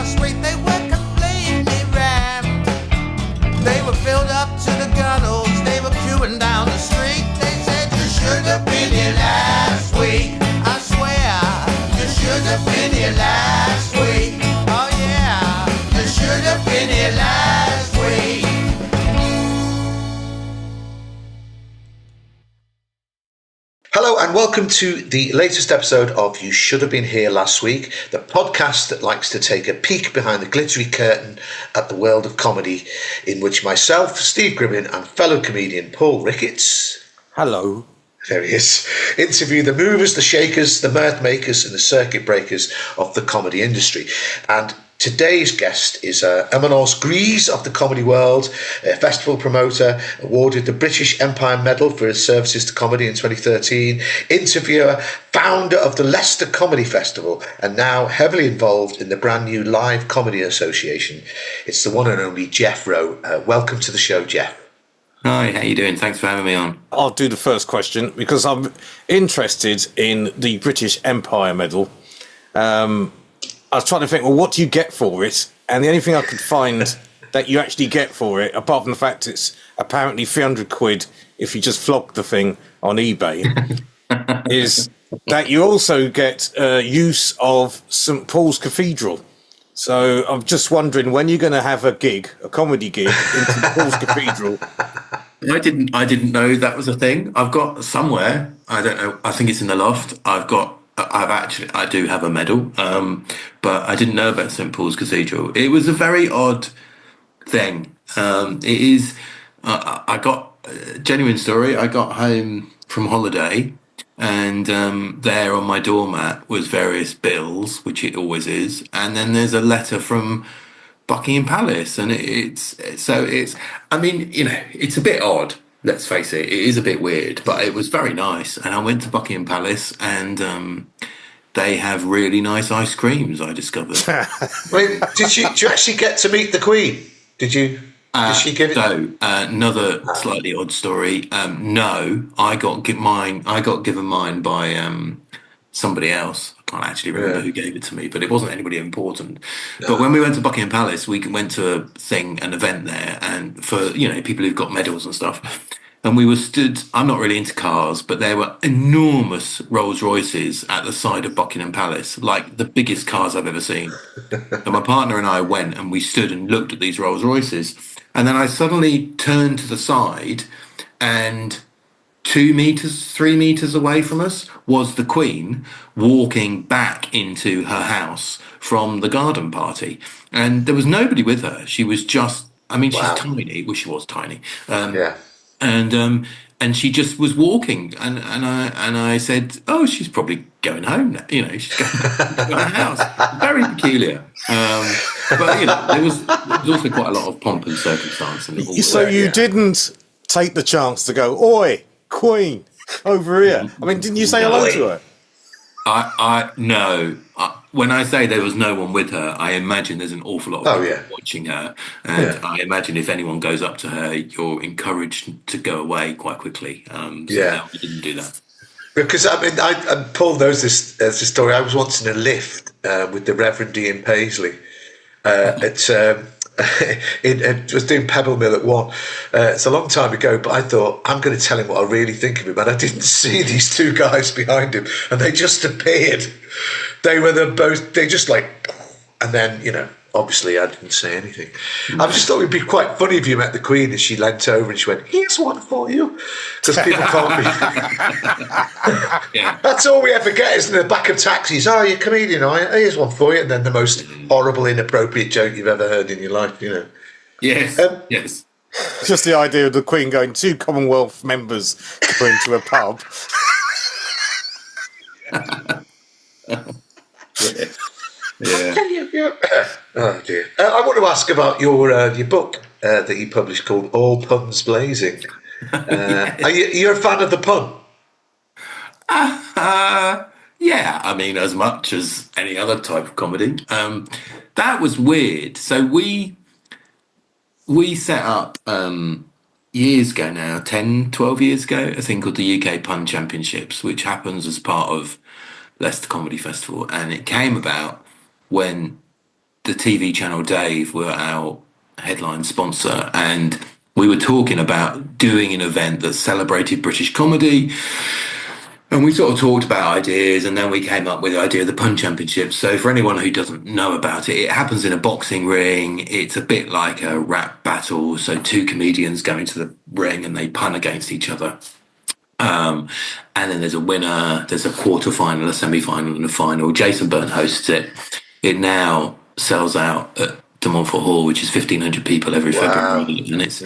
last week, they were completely rammed. They were filled up to the gunnels, they were queuing down the street. They said, you should have been here last week. I swear, you should have been here last week. Oh yeah, you should have been here last week. Hello and welcome to the latest episode of You Should Have Been Here Last Week, the podcast that likes to take a peek behind the glittery curtain at the world of comedy, in which myself, Steve Gribbin, and fellow comedian Paul Ricketts, hello, there he is, interview the movers, the shakers, the mirth makers and the circuit breakers of the comedy industry. And today's guest is Eminence Grise of the comedy world, a festival promoter, awarded the British Empire Medal for his services to comedy in 2013, interviewer, founder of the Leicester Comedy Festival, and now heavily involved in the brand new Live Comedy Association. It's the one and only Geoff Rowe. Welcome to the show, Geoff. Hi, how you doing? Thanks for having me on. I'll do the first question because I'm interested in the British Empire Medal. I was trying to think, well, what do you get for it? And the only thing I could find that you actually get for it, apart from the fact it's apparently 300 quid if you just flog the thing on eBay, is that you also get use of St Paul's Cathedral. So I'm just wondering when you're going to have a comedy gig in St Paul's Cathedral. I didn't know that was a thing. I've got somewhere, I don't know, I think it's in the loft. I do have a medal, but I didn't know about St Paul's Cathedral. It was a very odd thing. It is. I got genuine story. I got home from holiday, and there on my doormat was various bills, which it always is, and then there's a letter from Buckingham Palace, and it's. I mean, you know, it's a bit odd. Let's face it, it is a bit weird, but it was very nice. And I went to Buckingham Palace, and they have really nice ice creams, I discovered. Wait, did you actually get to meet the Queen? Did you? Did she give it? So, another slightly odd story. No, I got given mine by somebody else. I can't actually remember who gave it to me, but it wasn't anybody important. No. But when we went to Buckingham Palace, we went to an event there, and for people who've got medals and stuff. And we were stood. I'm not really into cars, but there were enormous Rolls Royces at the side of Buckingham Palace, like the biggest cars I've ever seen. And my partner and I went, and we stood and looked at these Rolls Royces, and then I suddenly turned to the side, and 3 meters away from us was the Queen walking back into her house from the garden party. And there was nobody with her. She was just, she's tiny. Well, she was tiny. And she just was walking. And I said, oh, she's probably going home now. She's going to her house. Very peculiar. But, there was also quite a lot of pomp and circumstance. So you didn't take the chance to go, oi, Queen, over here. I mean, didn't you say hello to her? No. When I say there was no one with her, I imagine there's an awful lot of people watching her. And I imagine if anyone goes up to her, you're encouraged to go away quite quickly. No, we didn't do that. Because, Paul knows this story. I was once in a lift with the Reverend Ian Paisley it was doing Pebble Mill at 1. It's a long time ago, but I thought, I'm going to tell him what I really think of him. And I didn't see these two guys behind him, and they just appeared. They just like, and then, obviously I didn't say anything. I just thought it would be quite funny if you met the Queen and she leant over and she went, here's one for you. Because people can't be. That's all we ever get, isn't it? The back of taxis. Oh, you're a comedian, are you? Here's one for you. And then the most horrible, inappropriate joke you've ever heard in your life, Yes, yes. Just the idea of the Queen going, 2 Commonwealth members go into a pub. Yeah. Oh dear. I want to ask about your book that you published called All Puns Blazing. Are you a fan of the pun? Yeah, as much as any other type of comedy. That was weird. So we set up years ago now, 10, 12 years ago, a thing called the UK Pun Championships, which happens as part of Leicester Comedy Festival. And it came about when the TV channel Dave were our headline sponsor, and we were talking about doing an event that celebrated British comedy. And we sort of talked about ideas, and then we came up with the idea of the Pun Championship. So for anyone who doesn't know about it, it happens in a boxing ring. It's a bit like a rap battle. So two comedians go into the ring and they pun against each other. And then there's a winner, there's a quarter-final, a semi-final, and a final. Jason Byrne hosts it. It now sells out at De Montfort Hall, which is 1,500 people every February, and it's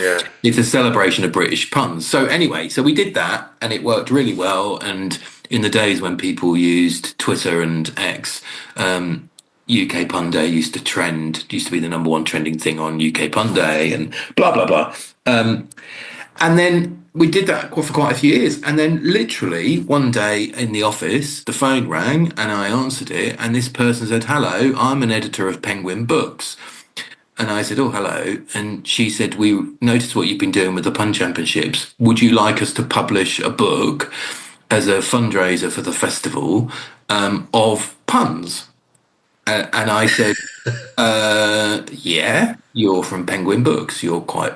a celebration of British puns. So anyway, so we did that, and it worked really well. And in the days when people used Twitter and X, UK Pun Day used to be the number one trending thing on UK Pun Day, and blah blah blah. And then we did that for quite a few years. And then literally one day in the office, the phone rang and I answered it. And this person said, "Hello, I'm an editor of Penguin Books." And I said, "Oh, hello." And she said, "We noticed what you've been doing with the Pun Championships. Would you like us to publish a book as a fundraiser for the festival of puns?" And I said, "Yeah, you're from Penguin Books. You're quite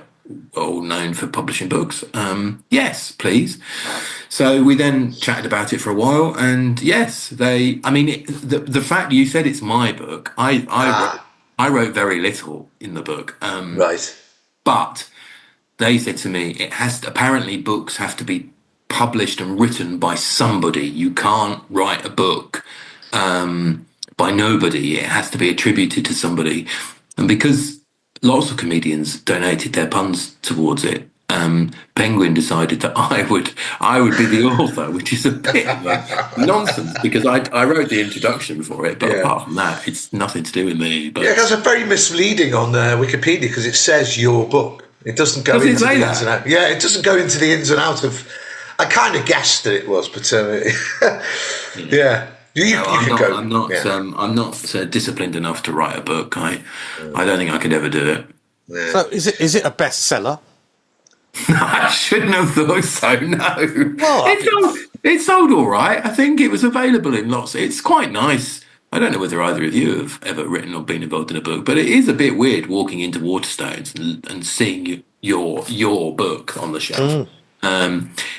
well known for publishing books. Yes, please." So we then chatted about it for a while, and yes, the fact you said it's my book, I wrote very little in the book, Right. but they said to me, apparently books have to be published and written by somebody. You can't write a book by nobody. It has to be attributed to somebody, and because lots of comedians donated their puns towards it, Penguin decided that I would be the author, which is a bit of nonsense because I wrote the introduction for it, but apart from that, it's nothing to do with me. But it's a very misleading on Wikipedia because it says your book. It doesn't go into the ins and out. Yeah, it doesn't go into the ins and out of. I kind of guessed that it was, but yeah. I'm not disciplined enough to write a book. I don't think I could ever do it. Yeah. So is it a bestseller? I shouldn't have thought so. No, Well, it's sold all right. I think it was available in lots. It's quite nice. I don't know whether either of you have ever written or been involved in a book, but it is a bit weird walking into Waterstones and seeing your book on the shelf.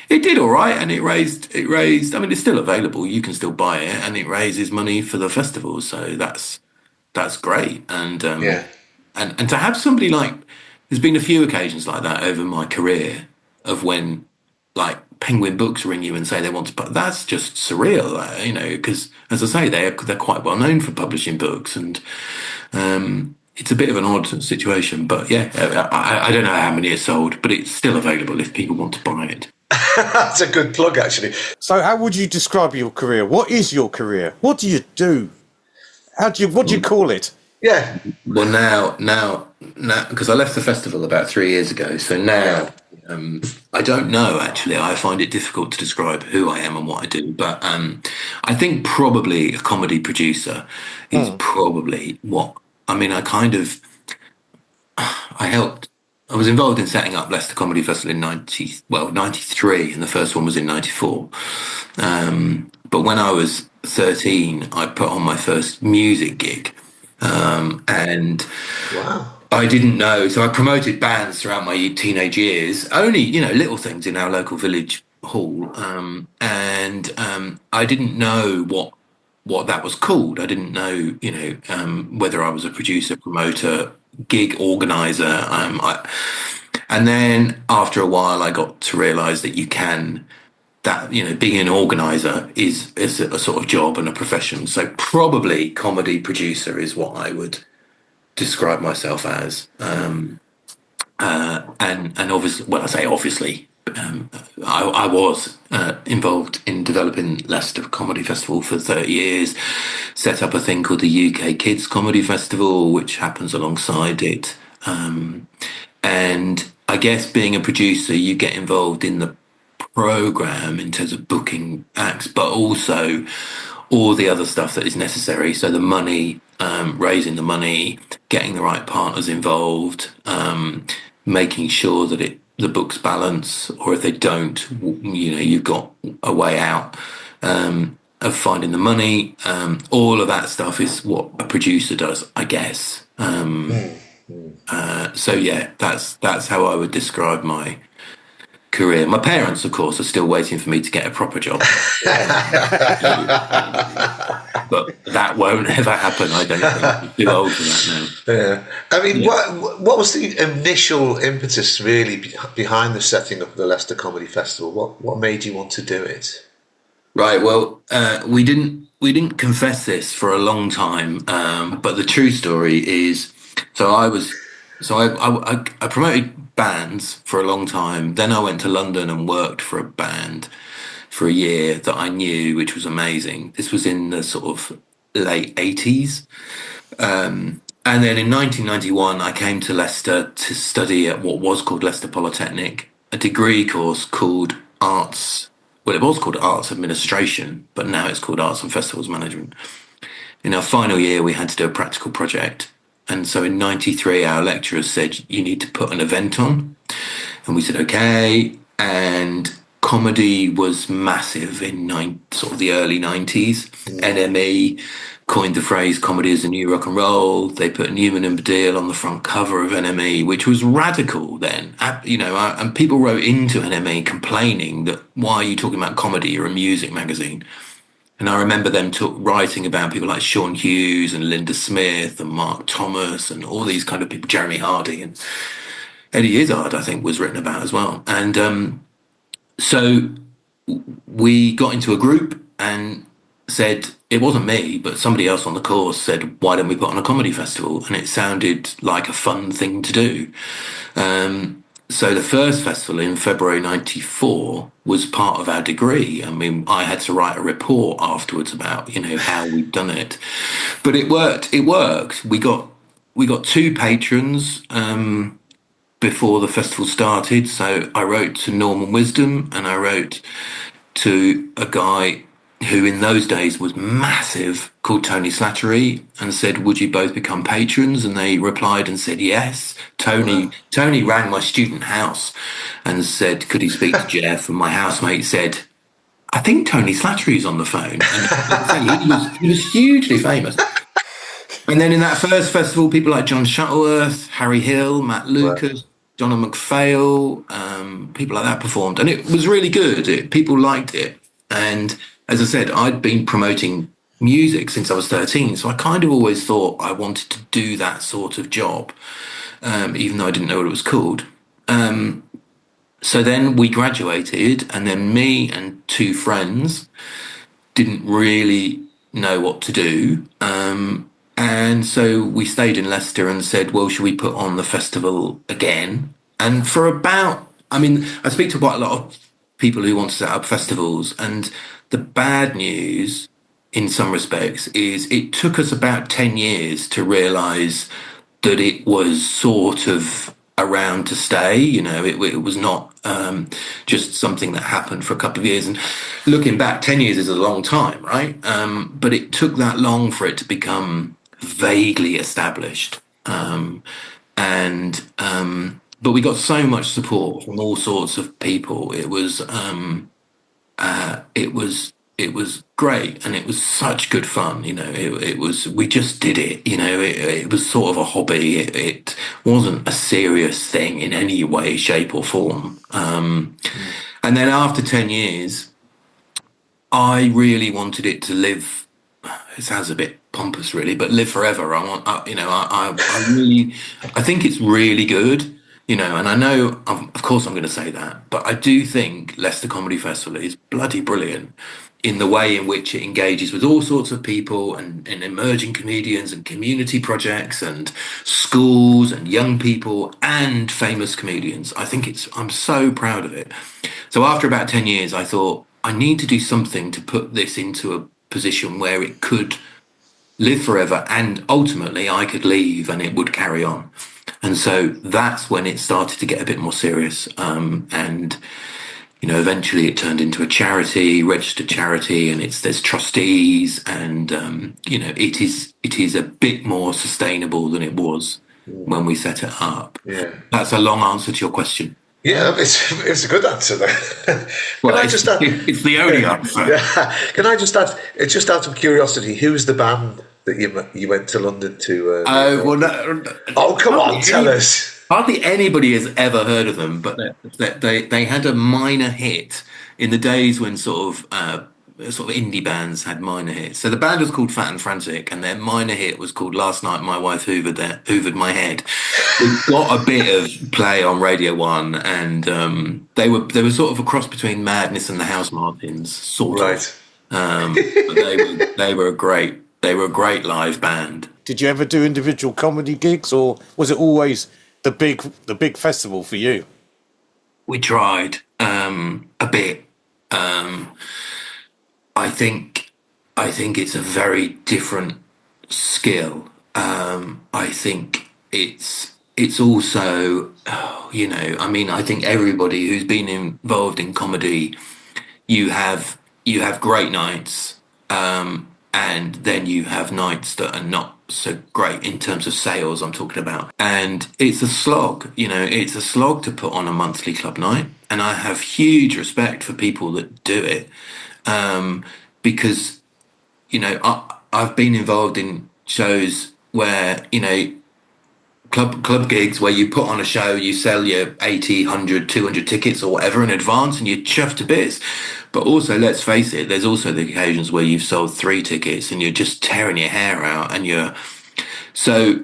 It did all right, and it raised. I mean, it's still available. You can still buy it, and it raises money for the festival. So that's great. And and to have somebody like, there's been a few occasions like that over my career of when like Penguin Books ring you and say they want to, but that's just surreal, because as I say, they're quite well known for publishing books, and it's a bit of an odd situation, but I don't know how many are sold, but it's still available if people want to buy it. That's a good plug, actually. So how would you describe your career? What is your career? What do you do? What do you call it? Yeah. Well, now, because I left the festival about 3 years ago, so now I don't know, actually. I find it difficult to describe who I am and what I do, but I think probably a comedy producer is probably what, I mean, I was involved in setting up Leicester Comedy Festival in 93, and the first one was in 94. But when I was 13, I put on my first music gig. And wow. I didn't know, so I promoted bands throughout my teenage years, only, little things in our local village hall. And I didn't know what that was called. I didn't know, whether I was a producer, promoter, gig organizer. And then after a while, I got to realize that being an organizer is a sort of job and a profession. So probably comedy producer is what I would describe myself as. And obviously, well, I say obviously, I was involved in developing Leicester Comedy Festival for 30 years, set up a thing called the UK Kids Comedy Festival, which happens alongside it. And I guess being a producer, you get involved in the program in terms of booking acts, but also all the other stuff that is necessary. So the money, raising the money, getting the right partners involved, making sure that the books balance, or if they don't, you've got a way out. of finding the money. All of that stuff is what a producer does, I guess. So yeah, that's how I would describe my career. My parents, of course, are still waiting for me to get a proper job. But that won't ever happen, I don't think. I'm too old for that now. Yeah. I mean, what was the initial impetus really behind the setting up of the Leicester Comedy Festival? What made you want to do it? Right. Well, we didn't confess this for a long time, but the true story is, I promoted bands for a long time. Then I went to London and worked for a band for a year that I knew, which was amazing. This was in the sort of late 80s. And then in 1991, I came to Leicester to study at what was called Leicester Polytechnic, a degree course called Arts. Well, it was called Arts Administration, but now it's called Arts and Festivals Management. In our final year, we had to do a practical project. And so in 93, our lecturers said, you need to put an event on. And we said, okay. And comedy was massive in sort of the early 90s. NME coined the phrase comedy is the new rock and roll. They put Newman and Baddiel on the front cover of NME, which was radical then. And people wrote into NME complaining that, why are you talking about comedy? You're a music magazine. And I remember them writing about people like Sean Hughes and Linda Smith and Mark Thomas and all these kind of people, Jeremy Hardy and Eddie Izzard, I think, was written about as well. And so we got into a group and said, it wasn't me, but somebody else on the course said, why don't we put on a comedy festival? And it sounded like a fun thing to do. So the first festival in February 94 was part of our degree. I mean, I had to write a report afterwards about, how we'd done it. But it worked. We got 2 patrons before the festival started. So I wrote to Norman Wisdom and I wrote to a guy who in those days was massive, called Tony Slattery, and said, would you both become patrons? And they replied and said yes. Tony rang my student house and said, could he speak to Geoff? And my housemate said, I think Tony Slattery's on the phone. And he was hugely famous. And then in that first festival, people like John Shuttleworth, Harry Hill, Matt Lucas, Donna McPhail, people like that performed. And it was really good. People liked it. And as I said, I'd been promoting music since I was 13, so I kind of always thought I wanted to do that sort of job, even though I didn't know what it was called. So then we graduated, and then me and 2 friends didn't really know what to do. And so we stayed in Leicester and said, well, should we put on the festival again? And for I speak to quite a lot of people who want to set up festivals, and the bad news in some respects is it took us about 10 years to realise that it was sort of around to stay. It was not just something that happened for a couple of years. And looking back, 10 years is a long time, right? But it took that long for it to become vaguely established. But we got so much support from all sorts of people. It was great, and it was such good fun. We just did it. It was sort of a hobby. It wasn't a serious thing in any way, shape, or form. And then after 10 years, I really wanted it to live. It sounds a bit pompous, really, but live forever. I think it's really good. And I know, of course I'm going to say that, but I do think Leicester Comedy Festival is bloody brilliant in the way in which it engages with all sorts of people and emerging comedians and community projects and schools and young people and famous comedians. I'm so proud of it. So after about 10 years, I thought, I need to do something to put this into a position where it could live forever and ultimately I could leave and it would carry on. And so that's when it started to get a bit more serious. And eventually it turned into a charity, registered charity, and there's trustees, and it is a bit more sustainable than it was when we set it up. Yeah. That's a long answer to your question. Yeah, it's a good answer there. Can Well, I just add? it's the only answer. Yeah, can I just add? It's just out of curiosity. Who's the band that you went to London to? Oh, well, no, Oh, come on, hardly tell us. hardly anybody has ever heard of them, but they had a minor hit in the days when sort of indie bands had minor hits. So the band was called Fat and Frantic, and their minor hit was called "Last Night My Wife Hoovered My Head." It got a bit of play on Radio One, and they were sort of a cross between Madness and the House Martins, sort of. Right. But they were a great live band. Did you ever do individual comedy gigs, or was it always the big festival for you? We tried a bit. I think it's a very different skill. I think it's also, I mean, I think everybody who's been involved in comedy, you have great nights, and then you have nights that are not so great in terms of sales. I'm talking about, and it's a slog. It's a slog to put on a monthly club night, and I have huge respect for people that do it, because I've been involved in shows where club gigs where you put on a show, you sell your 80, 100, 200 tickets or whatever in advance, and you're chuffed to bits. But also, let's face it, there's also the occasions where you've sold 3 tickets and you're just tearing your hair out, and so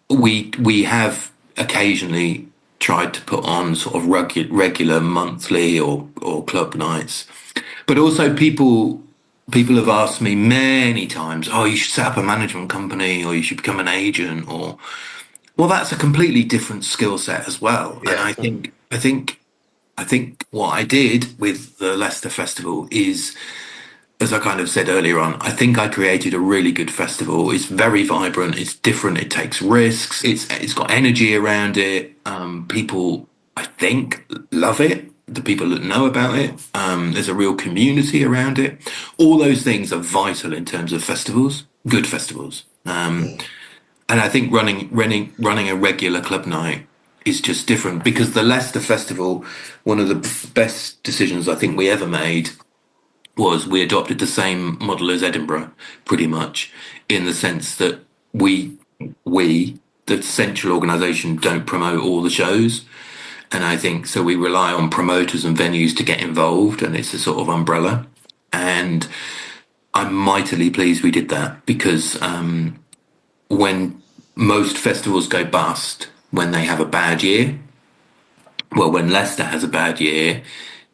we have occasionally tried to put on sort of regular monthly or club nights. But also people have asked me many times, oh, you should set up a management company, or you should become an agent, or, well, that's a completely different skill set as well. Yeah. And I think what I did with the Leicester Festival is, as I kind of said earlier on, I think I created a really good festival. It's very vibrant. It's different. It takes risks. It's got energy around it. People, I think, love it. The people that know about it. There's a real community around it. All those things are vital in terms of festivals, good festivals. And I think running a regular club night is just different, because the Leicester Festival, one of the best decisions I think we ever made was we adopted the same model as Edinburgh, pretty much, in the sense that we the central organisation, don't promote all the shows. And I think so we rely on promoters and venues to get involved, and it's a sort of umbrella. And I'm mightily pleased we did that, because when most festivals go bust, when they have a bad year, well, when Leicester has a bad year,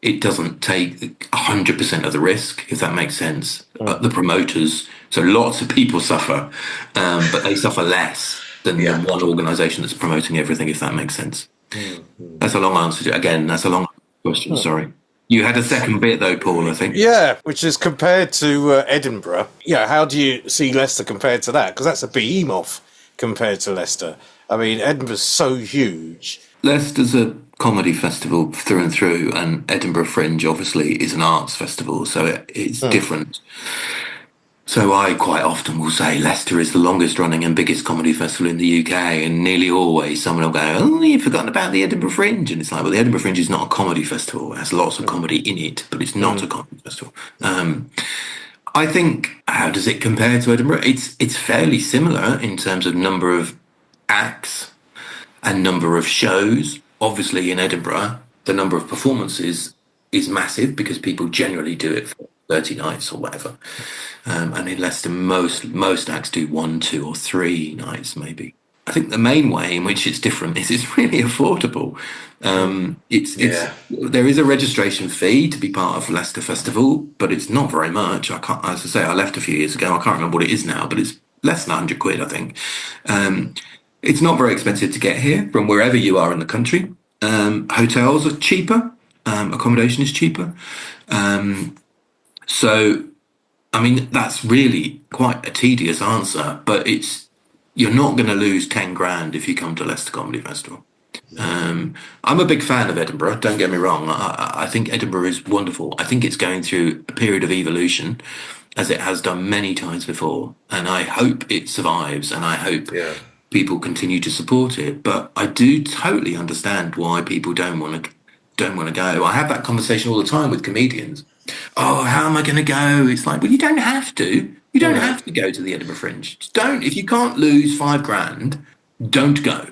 it doesn't take 100% of the risk, if that makes sense. But the promoters, so lots of people suffer, but they suffer less than the one organisation that's promoting everything, if that makes sense. That's a long answer. Again, that's a long question, sorry. You had a second bit though, Paul, I think. Yeah, which is compared to Edinburgh. Yeah, how do you see Leicester compared to that? Because that's a behemoth compared to Leicester. I mean, Edinburgh's so huge. Leicester's a comedy festival through and through, and Edinburgh Fringe obviously is an arts festival, so it's different. So I quite often will say Leicester is the longest running and biggest comedy festival in the UK, and nearly always someone will go, oh, you've forgotten about the Edinburgh Fringe. And it's like, well, the Edinburgh Fringe is not a comedy festival. It has lots of comedy in it, but it's not a comedy festival. I think, how does it compare to Edinburgh? It's fairly similar in terms of number of acts and number of shows. Obviously, in Edinburgh, the number of performances is massive, because people generally do it for 30 nights or whatever. And in Leicester, most acts do 1, 2, or 3 nights, maybe. I think the main way in which it's different is it's really affordable. There is a registration fee to be part of Leicester Festival, but it's not very much. I can't, as I say, I left a few years ago. I can't remember what it is now, but it's less than £100, I think. It's not very expensive to get here from wherever you are in the country. Hotels are cheaper. Accommodation is cheaper. So, I mean, that's really quite a tedious answer, but you're not going to lose 10 grand if you come to Leicester Comedy Festival. I'm a big fan of Edinburgh, don't get me wrong. I think Edinburgh is wonderful. I think it's going through a period of evolution, as it has done many times before, and I hope it survives, and I hope people continue to support it. But I do totally understand why people don't want to don't want to go. I have that conversation all the time with comedians. Oh, how am I going to go? It's like, well, you don't have to. You don't have to go to the Edinburgh Fringe. Just don't. If you can't lose £5,000, don't go.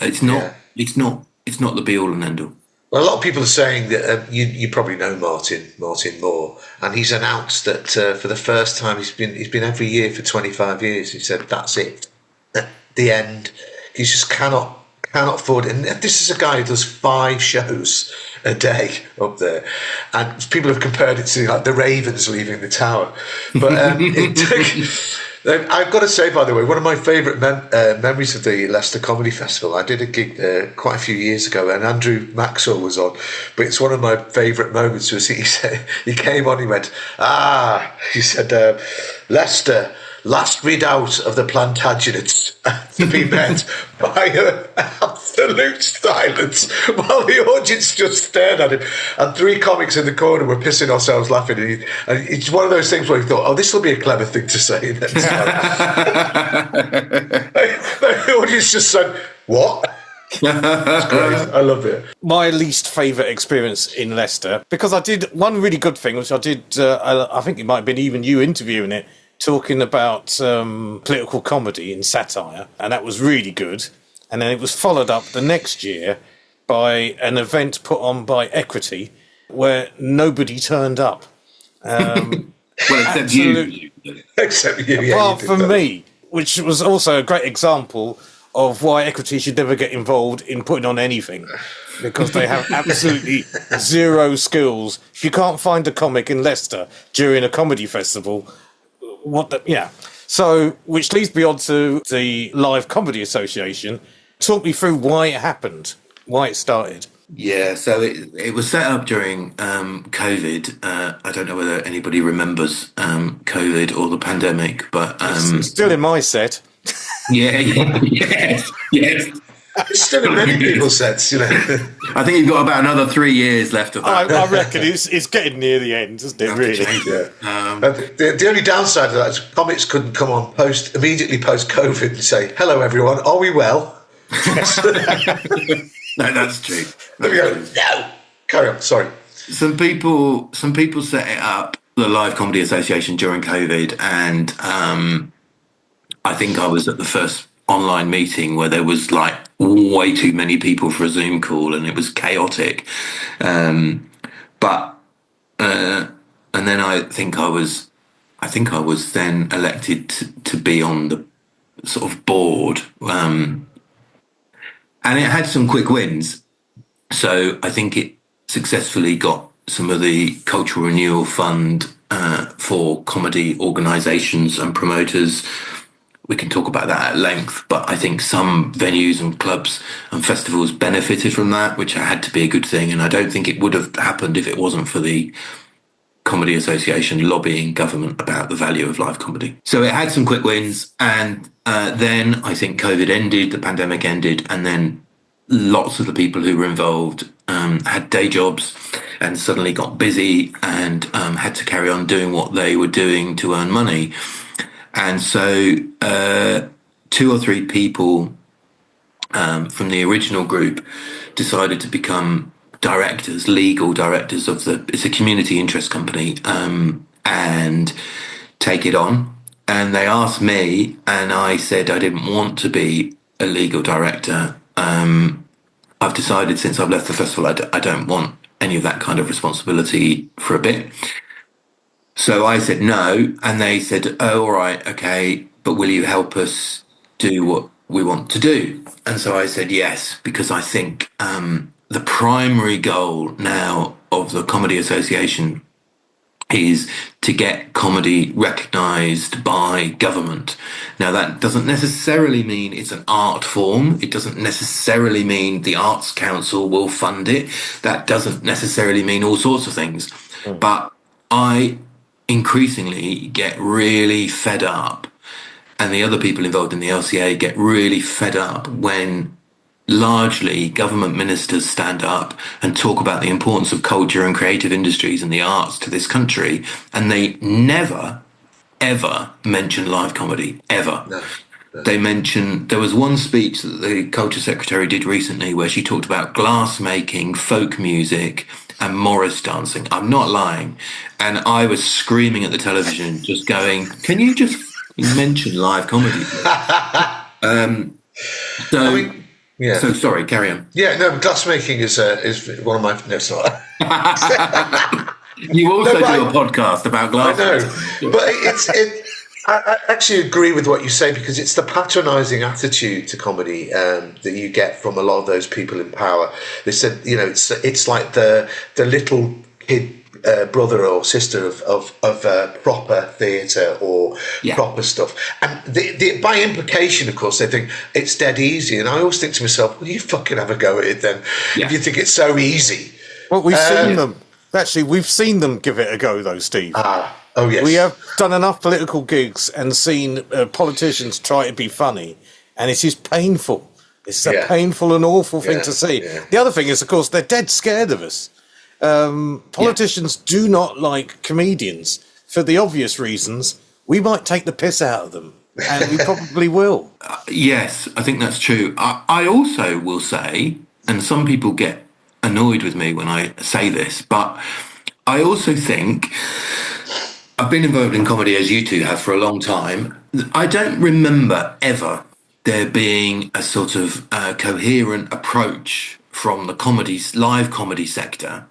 It's not. It's not. It's not the be all and end all. Well, a lot of people are saying that you probably know Martin Moore, and he's announced that for the first time he's been every year for 25 years. He said that's it, at the end. He just cannot afford it. And this is a guy who does 5 shows a day up there, and people have compared it to like the Ravens leaving the tower. But I've got to say, by the way, one of my favourite memories of the Leicester Comedy Festival, I did a gig there quite a few years ago, and Andrew Maxwell was on, but it's one of my favourite moments was he came on, he went, he said, Leicester, last redoubt of the Plantagenets, to be met by an absolute silence while the audience just stared at him, and 3 comics in the corner were pissing ourselves laughing, and it's one of those things where he thought, oh, this will be a clever thing to say next time. The audience just said, what? That's great. I love it. My least favourite experience in Leicester, because I did one really good thing, which I did, I think it might have been even you interviewing it, talking about political comedy and satire, and that was really good. And then it was followed up the next year by an event put on by Equity where nobody turned up. Well, except you. Except you. Apart from me, which was also a great example of why Equity should never get involved in putting on anything, because they have absolutely zero skills. If you can't find a comic in Leicester during a comedy festival, So, which leads me on to the Live Comedy Association. Talk me through why it happened, why it started. Yeah, so it was set up during COVID. I don't know whether anybody remembers COVID or the pandemic, but It's still in my set. yes. It's still in many people's sets, you know. I think you've got about another 3 years left of that. I reckon it's getting near the end, isn't it, really? Yeah. The only downside of that is comics couldn't come on immediately post COVID and say, hello everyone, are we well? No, that's true. There we go. No. Carry on, sorry. Some people set it up, the Live Comedy Association, during COVID, and I think I was at the first online meeting where there was like way too many people for a Zoom call, and it was chaotic. And then I think I was then elected to be on the sort of board, and it had some quick wins. So I think it successfully got some of the Cultural Renewal Fund for comedy organisations and promoters. We can talk about that at length, but I think some venues and clubs and festivals benefited from that, which had to be a good thing. And I don't think it would have happened if it wasn't for the Comedy Association lobbying government about the value of live comedy. So it had some quick wins. And then I think COVID ended, the pandemic ended, and then lots of the people who were involved had day jobs and suddenly got busy and had to carry on doing what they were doing to earn money. And so 2 or 3 people from the original group decided to become directors, legal directors of it's a community interest company, and take it on. And they asked me, and I said I didn't want to be a legal director. I've decided since I've left the festival, I don't want any of that kind of responsibility for a bit. So I said no, and they said, oh, all right, okay, but will you help us do what we want to do? And so I said yes, because I think the primary goal now of the Comedy Association is to get comedy recognised by government. Now, that doesn't necessarily mean it's an art form. It doesn't necessarily mean the Arts Council will fund it. That doesn't necessarily mean all sorts of things. But I increasingly get really fed up, and the other people involved in the LCA get really fed up when largely government ministers stand up and talk about the importance of culture and creative industries and the arts to this country, and they never ever mention live comedy, ever. No. they mentioned there was one speech that the culture secretary did recently where she talked about glass making, folk music, and Morris dancing. I'm not lying. And I was screaming at the television, just going, can you just mention live comedy? So sorry, carry on. Yeah, no, glassmaking is one of my. No, it's not. You also do a podcast about glass. I know, but I actually agree with what you say, because it's the patronising attitude to comedy that you get from a lot of those people in power. They said, it's like the little kid brother or sister of proper theatre or proper stuff. And by implication, of course, they think it's dead easy. And I always think to myself, well, you fucking have a go at it then, if you think it's so easy. Well, we've seen them. Actually, we've seen them give it a go, though, Steve. Oh, yes. We have done enough political gigs and seen politicians try to be funny, and it is painful. It's a painful and awful thing to see. Yeah. The other thing is, of course, they're dead scared of us. Politicians do not like comedians for the obvious reasons. We might take the piss out of them, and we probably will. Yes, I think that's true. I also will say, and some people get annoyed with me when I say this, but I also think I've been involved in comedy, as you two have, for a long time. I don't remember ever there being a sort of coherent approach from the live comedy sector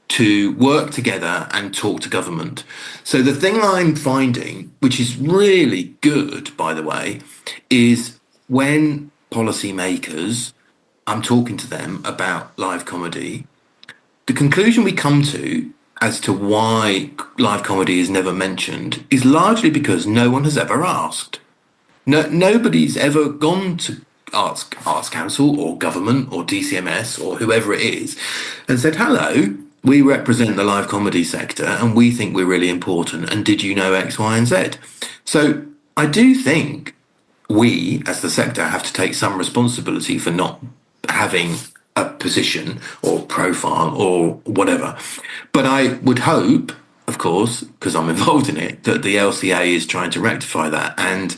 to work together and talk to government. So the thing I'm finding, which is really good, by the way, is when policymakers, I'm talking to them about live comedy, the conclusion we come to as to why live comedy is never mentioned is largely because no one has ever asked. Nobody's ever gone to Arts Council or government or DCMS or whoever it is and said, hello, we represent the live comedy sector and we think we're really important, and did you know X, Y, and Z? So I do think we, as the sector, have to take some responsibility for not having a position or profile or whatever. But I would hope, of course, because I'm involved in it, that the LCA is trying to rectify that. And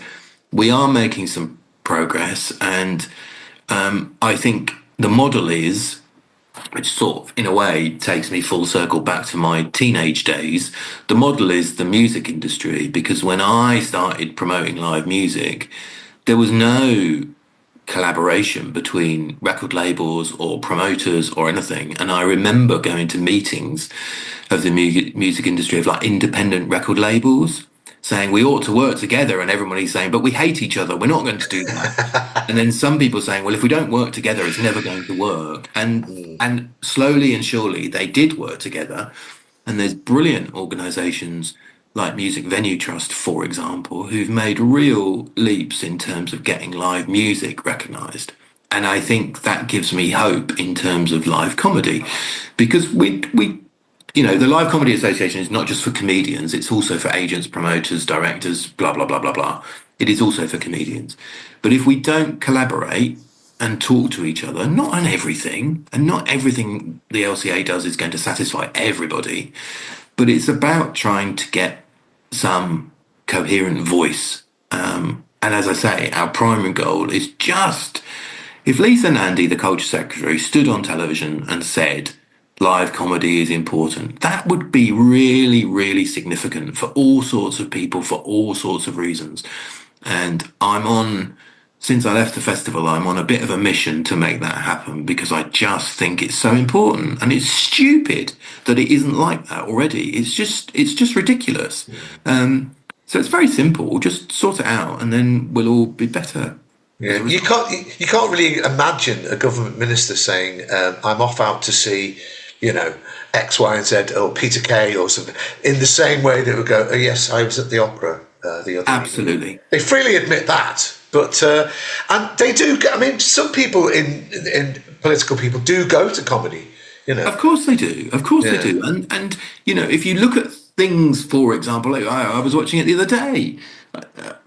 we are making some progress. And I think the model is, which sort of, in a way, takes me full circle back to my teenage days, the model is the music industry. Because when I started promoting live music, there was no collaboration between record labels or promoters or anything. And I remember going to meetings of the music industry of like independent record labels saying we ought to work together, and everybody's saying, but we hate each other, we're not going to do that. And then some people saying, well, if we don't work together, it's never going to work. And slowly and surely they did work together. And there's brilliant organizations like Music Venue Trust, for example, who've made real leaps in terms of getting live music recognised. And I think that gives me hope in terms of live comedy, because we the Live Comedy Association is not just for comedians, it's also for agents, promoters, directors, blah, blah, blah, blah, blah. It is also for comedians. But if we don't collaborate and talk to each other, not on everything, and not everything the LCA does is going to satisfy everybody, but it's about trying to get some coherent voice. And as I say, our primary goal is just, if Lisa Nandy, the culture secretary, stood on television and said, live comedy is important, that would be really, really significant for all sorts of people, for all sorts of reasons. And since I left the festival, I'm on a bit of a mission to make that happen, because I just think it's so important. And it's stupid that it isn't like that already. It's just ridiculous. So it's very simple. Just sort it out and then we'll all be better. Yeah, you can't really imagine a government minister saying, I'm off out to see, X, Y, and Z, or Peter Kay or something, in the same way that would go, oh, yes, I was at the opera the other Absolutely. evening. They freely admit that. But and they do. I mean, some people in political people do go to comedy. Of course they do. Of course they do. And if you look at things, for example, like I was watching it the other day.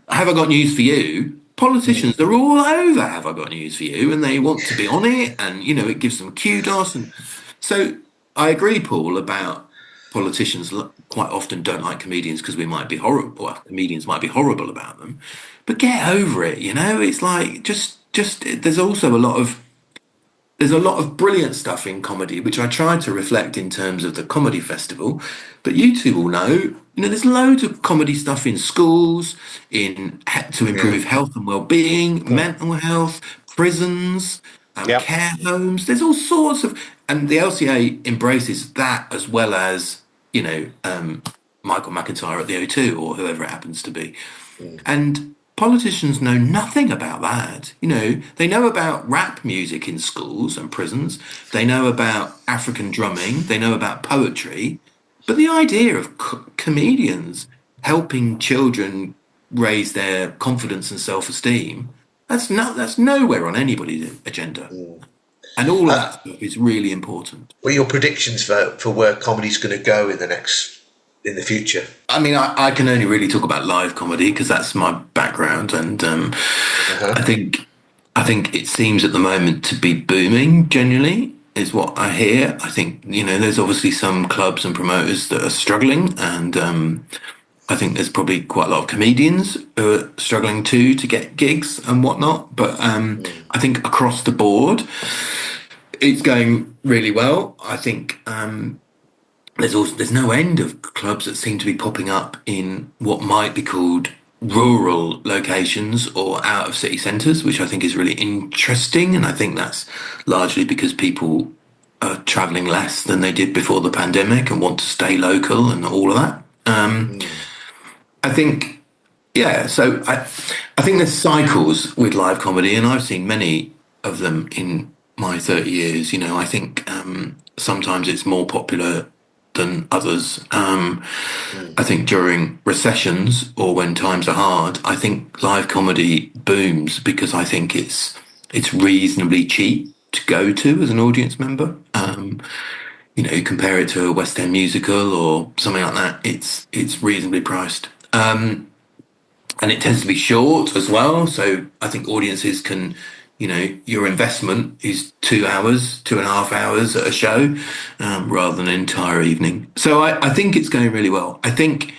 Have I got news for you? Politicians, they're all over. Have I got news for you? And they want to be on it, and it gives them kudos. And so I agree, Paul, about politicians quite often don't like comedians because we might be horrible. Well, comedians might be horrible about them, but get over it. You know, it's like just. There's also there's a lot of brilliant stuff in comedy, which I try to reflect in terms of the comedy festival. But you two will know, there's loads of comedy stuff in schools, to improve health and well-being, mental health, prisons, Yep. care homes. There's all sorts of, and the LCA embraces that as well as, Michael McIntyre at the O2 or whoever it happens to be. And politicians know nothing about that. They know about rap music in schools and prisons. They know about African drumming. They know about poetry. But the idea of comedians helping children raise their confidence and self-esteem, that's nowhere on anybody's agenda. And all of that stuff is really important. What are your predictions for where comedy's going to go in the future? I mean, I can only really talk about live comedy because that's my background, and I think it seems at the moment to be booming. Generally, is what I hear. I think there's obviously some clubs and promoters that are struggling, and I think there's probably quite a lot of comedians who are struggling too to get gigs and whatnot. But I think across the board, it's going really well. I think. There's no end of clubs that seem to be popping up in what might be called rural locations or out of city centres, which I think is really interesting. And I think that's largely because people are travelling less than they did before the pandemic and want to stay local and all of that. I think, so I think there's cycles with live comedy, and I've seen many of them in my 30 years. I think sometimes it's more popular than others. I think during recessions or when times are hard, I think live comedy booms because I think it's reasonably cheap to go to as an audience member. You compare it to a West End musical or something like that, it's reasonably priced. And it tends to be short as well, so I think audiences can, your investment is 2 hours, 2.5 hours at a show, rather than an entire evening. So I think it's going really well. I think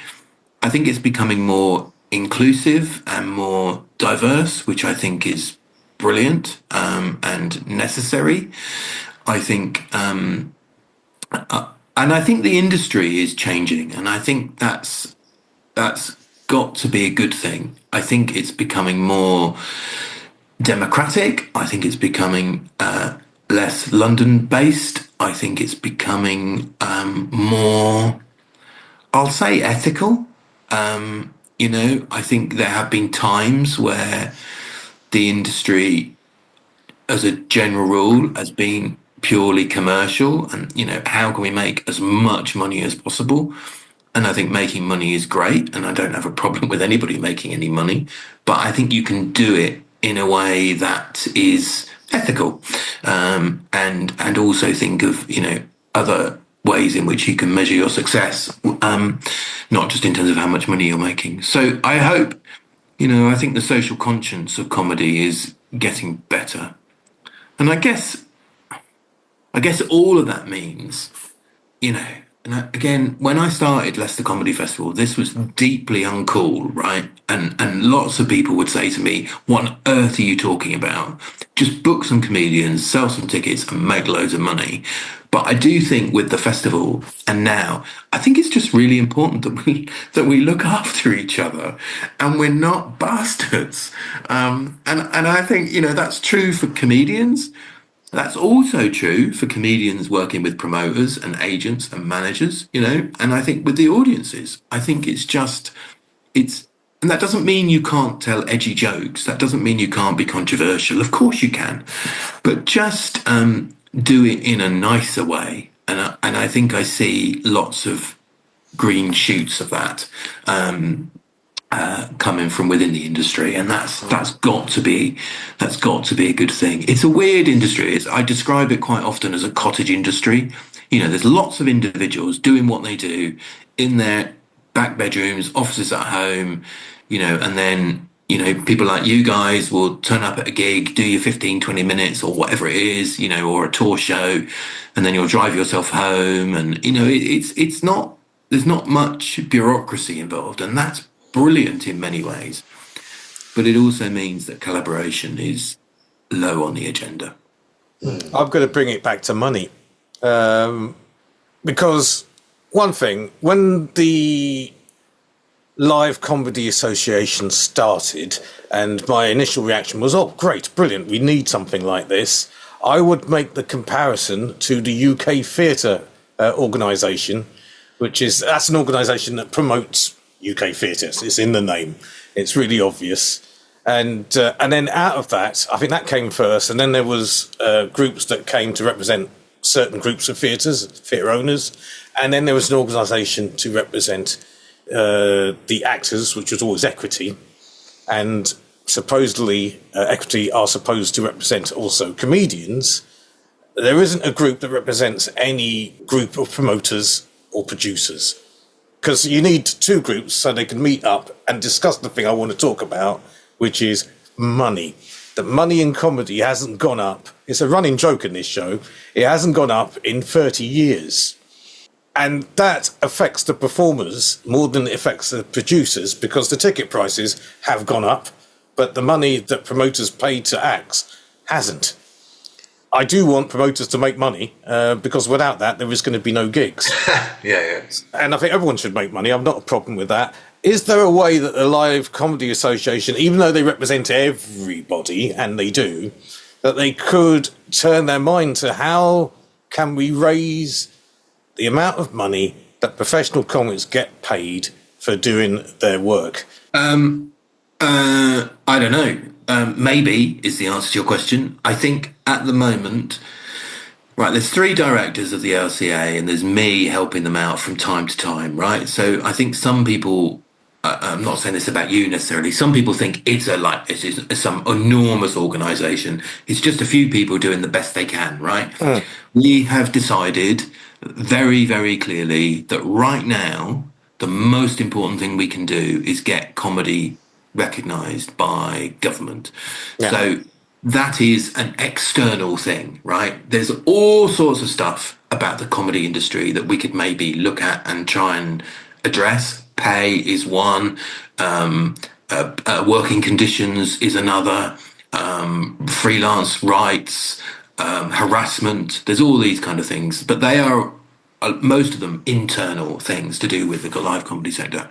it's becoming more inclusive and more diverse, which I think is brilliant and necessary. I think, and I think the industry is changing, and I think that's got to be a good thing. I think it's becoming more democratic. I think it's becoming less London-based. I think it's becoming more, I'll say, ethical. I think there have been times where the industry, as a general rule, has been purely commercial, and how can we make as much money as possible? And I think making money is great, and I don't have a problem with anybody making any money, but I think you can do it in a way that is ethical, and also think of other ways in which you can measure your success, not just in terms of how much money you're making. So I hope, I think the social conscience of comedy is getting better, and I guess all of that means, and again, when I started Leicester Comedy Festival, this was deeply uncool, right? And lots of people would say to me, what on earth are you talking about? Just book some comedians, sell some tickets and make loads of money. But I do think with the festival and now, I think it's just really important that we look after each other and we're not bastards. And I think, that's true for comedians. That's also true for comedians working with promoters and agents and managers, and I think with the audiences, I think and that doesn't mean you can't tell edgy jokes. That doesn't mean you can't be controversial. Of course you can, but just do it in a nicer way. And I think I see lots of green shoots of that. Coming from within the industry, and that's got to be a good thing. It's a weird industry. I describe it quite often as a cottage industry. There's lots of individuals doing what they do in their back bedrooms, offices at home, and then people like you guys will turn up at a gig, do your 15, 20 minutes or whatever it is, or a tour show, and then you'll drive yourself home. And, it's not, there's not much bureaucracy involved, and that's brilliant in many ways. But it also means that collaboration is low on the agenda. I'm going to bring it back to money. Because one thing, when the Live Comedy Association started, and my initial reaction was, oh, great, brilliant, we need something like this, I would make the comparison to the UK Theatre organisation, that's an organisation that promotes UK theatres. It's in the name. It's really obvious. And then out of that, I think that came first, and then there was groups that came to represent certain groups of theatres, theatre owners, and then there was an organisation to represent the actors, which was always Equity, and supposedly Equity are supposed to represent also comedians. There isn't a group that represents any group of promoters or producers, because you need two groups so they can meet up and discuss the thing I want to talk about, which is money. The money in comedy hasn't gone up. It's a running joke in this show. It hasn't gone up in 30 years. And that affects the performers more than it affects the producers, because the ticket prices have gone up, but the money that promoters pay to acts hasn't. I do want promoters to make money, because without that, there is going to be no gigs. Yeah. And I think everyone should make money. I've not a problem with that. Is there a way that the Live Comedy Association, even though they represent everybody, and they do, that they could turn their mind to how can we raise the amount of money that professional comics get paid for doing their work? I don't know. Maybe is the answer to your question. I think at the moment, right, there's 3 directors of the LCA, and there's me helping them out from time to time, right? So I think some people, I'm not saying this about you necessarily, some people think it's some enormous organisation. It's just a few people doing the best they can, right? We have decided very, very clearly that right now, the most important thing we can do is get comedy recognised by government. Yeah. So that is an external thing, right? There's all sorts of stuff about the comedy industry that we could maybe look at and try and address. Pay is one, working conditions is another, freelance rights, harassment. There's all these kind of things, but they are most of them internal things to do with the live comedy sector.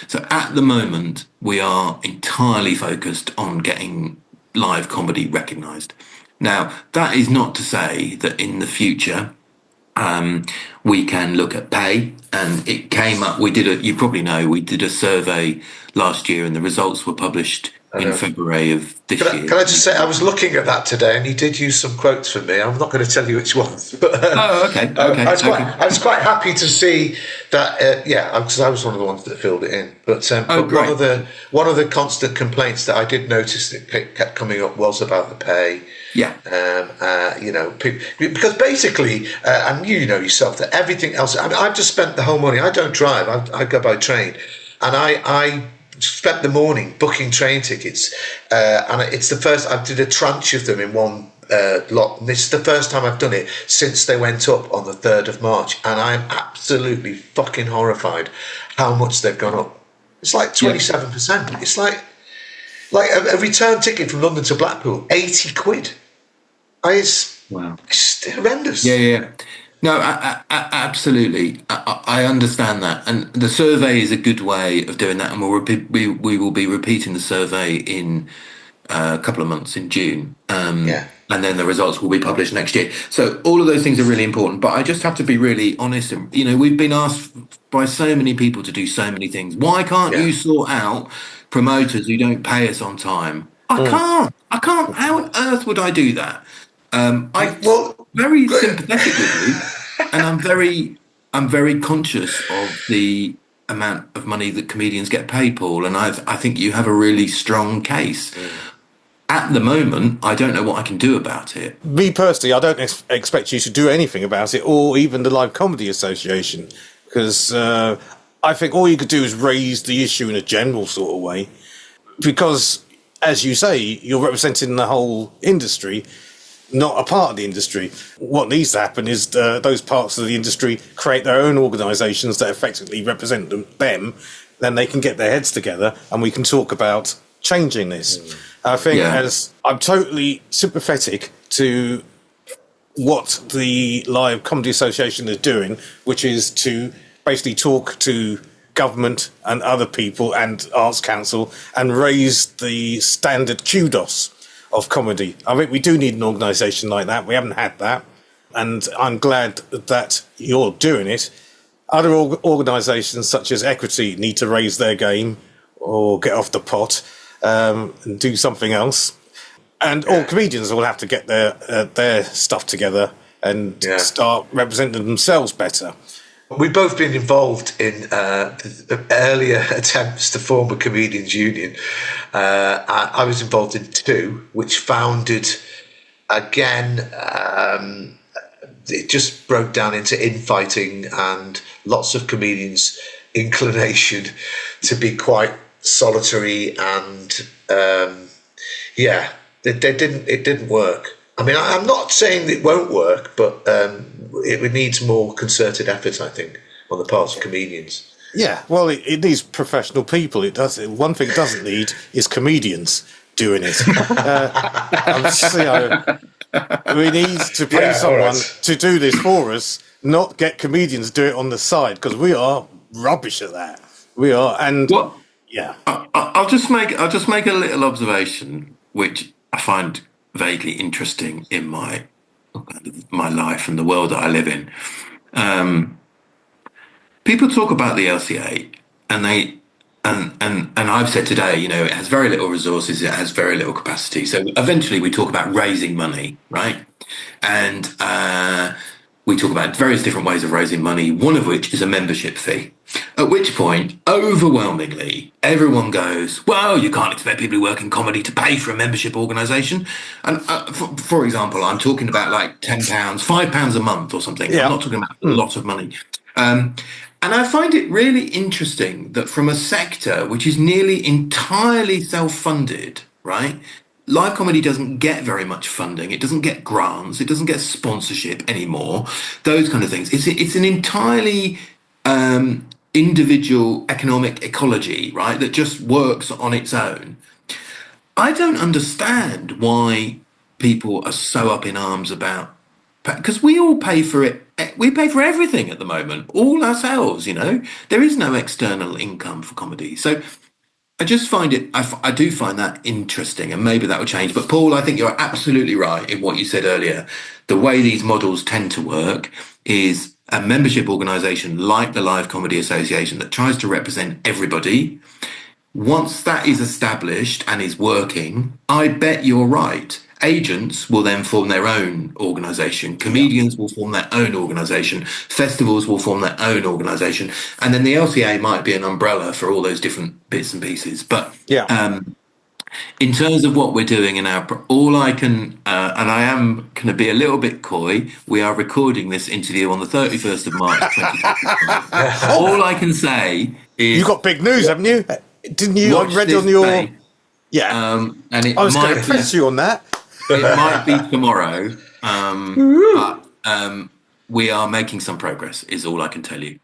So at the moment, we are entirely focused on getting live comedy recognised. Now, that is not to say that in the future we can look at pay. And it came up, you probably know, we did a survey last year, and the results were published in February of this year. Can I just say, I was looking at that today, and you did use some quotes from me. I'm not going to tell you which ones. But, okay. I was quite happy to see that. Because I was one of the ones that filled it in. But, one of the constant complaints that I did notice that kept coming up was about the pay. Yeah. Because basically, and you know yourself, that everything else. I mean, I've just spent the whole morning. I don't drive. I go by train, and I spent the morning booking train tickets, and it's the first. I did a tranche of them in one lot. And this is the first time I've done it since they went up on the 3rd of March, and I'm absolutely fucking horrified how much they've gone up. It's like 27%. Yeah. It's like a return ticket from London to Blackpool, 80 quid. It's horrendous. Yeah. No, absolutely. I understand that, and the survey is a good way of doing that. And we will be repeating the survey in a couple of months in June. And then the results will be published next year. So all of those things are really important. But I just have to be really honest. And we've been asked by so many people to do so many things. Why can't you sort out promoters who don't pay us on time? I can't. How on earth would I do that? Very sympathetic with you, and I'm very conscious of the amount of money that comedians get paid, Paul, and I think you have a really strong case. At the moment, I don't know what I can do about it. Me personally, I don't expect you to do anything about it, or even the Live Comedy Association, because I think all you could do is raise the issue in a general sort of way, because as you say, you're representing the whole industry, not a part of the industry. What needs to happen is those parts of the industry create their own organisations that effectively represent them. Then they can get their heads together and we can talk about changing this. I think as I'm totally sympathetic to what the Live Comedy Association is doing, which is to basically talk to government and other people and Arts Council and raise the standard kudos of comedy. I think we do need an organisation like that. We haven't had that. And I'm glad that you're doing it. Other organisations such as Equity need to raise their game or get off the pot and do something else. And all comedians will have to get their stuff together and start representing themselves better. We've both been involved in the earlier attempts to form a comedians union. I was involved in two, which founded, again, it just broke down into infighting and lots of comedians' inclination to be quite solitary and, it didn't work. I mean, I'm not saying it won't work, but it needs more concerted effort, I think, on the part of comedians. Yeah, well, it needs professional people. It does. One thing it doesn't need is comedians doing it. We need to pay someone to do this for us, not get comedians do it on the side, because we are rubbish at that. We are, and I'll just make a little observation, which I find vaguely interesting in my life and the world that I live in. People talk about the LCA, and I've said today, it has very little resources, it has very little capacity. So eventually, we talk about raising money, right? And we talk about various different ways of raising money, one of which is a membership fee. At which point, overwhelmingly, everyone goes, well, you can't expect people who work in comedy to pay for a membership organisation. And for example, I'm talking about like £10, £5 a month or something. Yeah. I'm not talking about a lot of money. And I find it really interesting that from a sector which is nearly entirely self-funded, right? Live comedy doesn't get very much funding. It doesn't get grants. It doesn't get sponsorship anymore. Those kind of things. It's an entirely individual economic ecology, right, that just works on its own. I don't understand why people are so up in arms about, because we all pay for it. We pay for everything at the moment, all ourselves, There is no external income for comedy. So I just find it, I do find that interesting, and maybe that will change. But Paul, I think you're absolutely right in what you said earlier. The way these models tend to work is a membership organisation like the Live Comedy Association that tries to represent everybody. Once that is established and is working, I bet you're right. Agents will then form their own organisation. Comedians will form their own organisation. Festivals will form their own organisation. And then the LCA might be an umbrella for all those different bits and pieces. But in terms of what we're doing in all I can, and I am going to be a little bit coy, we are recording this interview on the 31st of March, 2025. All I can say is... You've got big news, haven't you? Didn't you? I read on your... Day. Yeah. And I was going to press you on that. It might be tomorrow, but we are making some progress, is all I can tell you.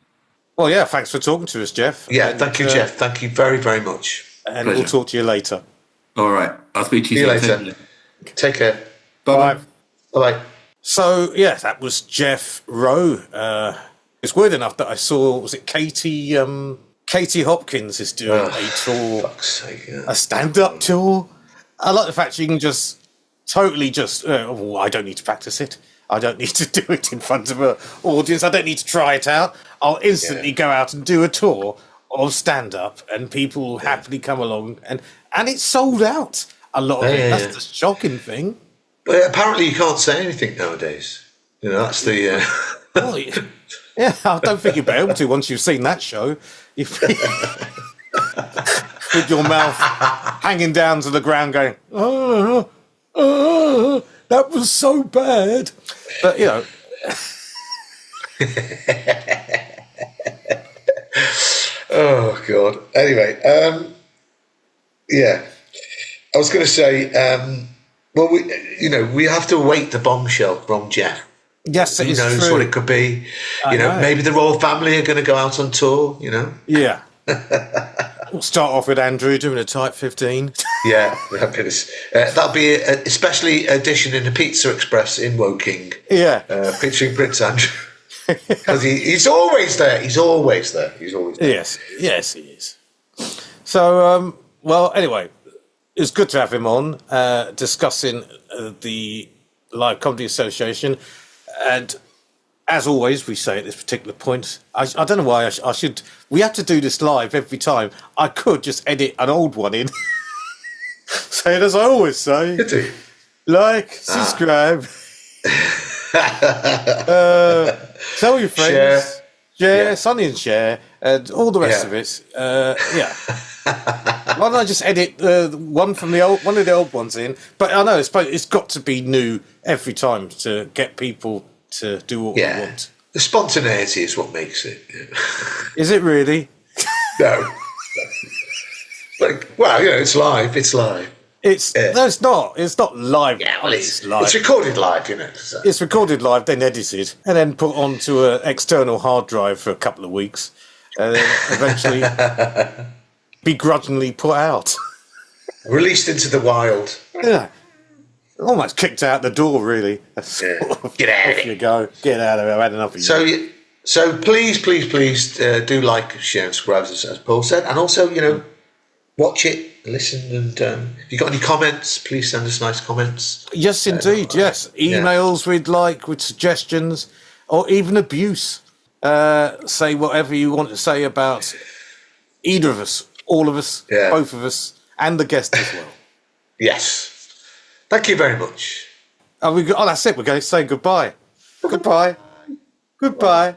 Well, yeah, thanks for talking to us, Geoff. Yeah, thank you, Geoff. Thank you very, very much. And Pleasure. We'll talk to you later. All right. I'll speak to you later. Take care. Bye-bye. Bye-bye. So, yeah, that was Geoff Rowe. It's weird enough that I saw, was it Katie Hopkins is doing a tour, fuck's sake, a stand-up tour. I like the fact you can just totally I don't need to practice it. I don't need to do it in front of an audience. I don't need to try it out. I'll instantly go out and do a tour of stand-up, and people will happily come along, and it's sold out. A lot of it. That's the shocking thing. But apparently, you can't say anything nowadays. That's the. Well, yeah, I don't think you'll be able to once you've seen that show. With your mouth hanging down to the ground, going, that was so bad. But Oh God. Anyway, I was going to say, well, we have to await the bombshell from Geoff. Yes, it Who is knows true. what it could be? I know. Maybe the royal family are going to go out on tour. Yeah. We'll start off with Andrew doing a Type 15. Yeah, that'll be a specially edition in the Pizza Express in Woking. Yeah. Featuring Prince Andrew. Because he's always there. He's always there. Yes, he is. So, well, anyway, it was good to have him on discussing the Live Comedy Association. And as always, we say at this particular point, I don't know why I should. We have to do this live every time. I could just edit an old one in. Say it as I always say. Could do. Like, subscribe. Tell your friends. Share, Sonny and share, and all the rest of it. Why don't I just edit one of the old ones in? But I know it's got to be new every time to get people to do what we want. The spontaneity is what makes it. Is it really? No. It's live. It's live. No, it's not. It's not live. Yeah, well, it's live. It's recorded live, So. It's recorded live, then edited, and then put onto an external hard drive for a couple of weeks, and then eventually begrudgingly put out. Released into the wild. Yeah. Almost kicked out the door, really. Yeah. Get out of here. You go. Get out of here. I've had enough of you. So please do like, share, and subscribe, as Paul said, and also, watch it, listen, and if you've got any comments, please send us nice comments. Yes, indeed. Yes, emails with suggestions, or even abuse. Say whatever you want to say about either of us, all of us, both of us, and the guest as well. Yes. Thank you very much. That's it. We're going to say goodbye. Goodbye. Goodbye.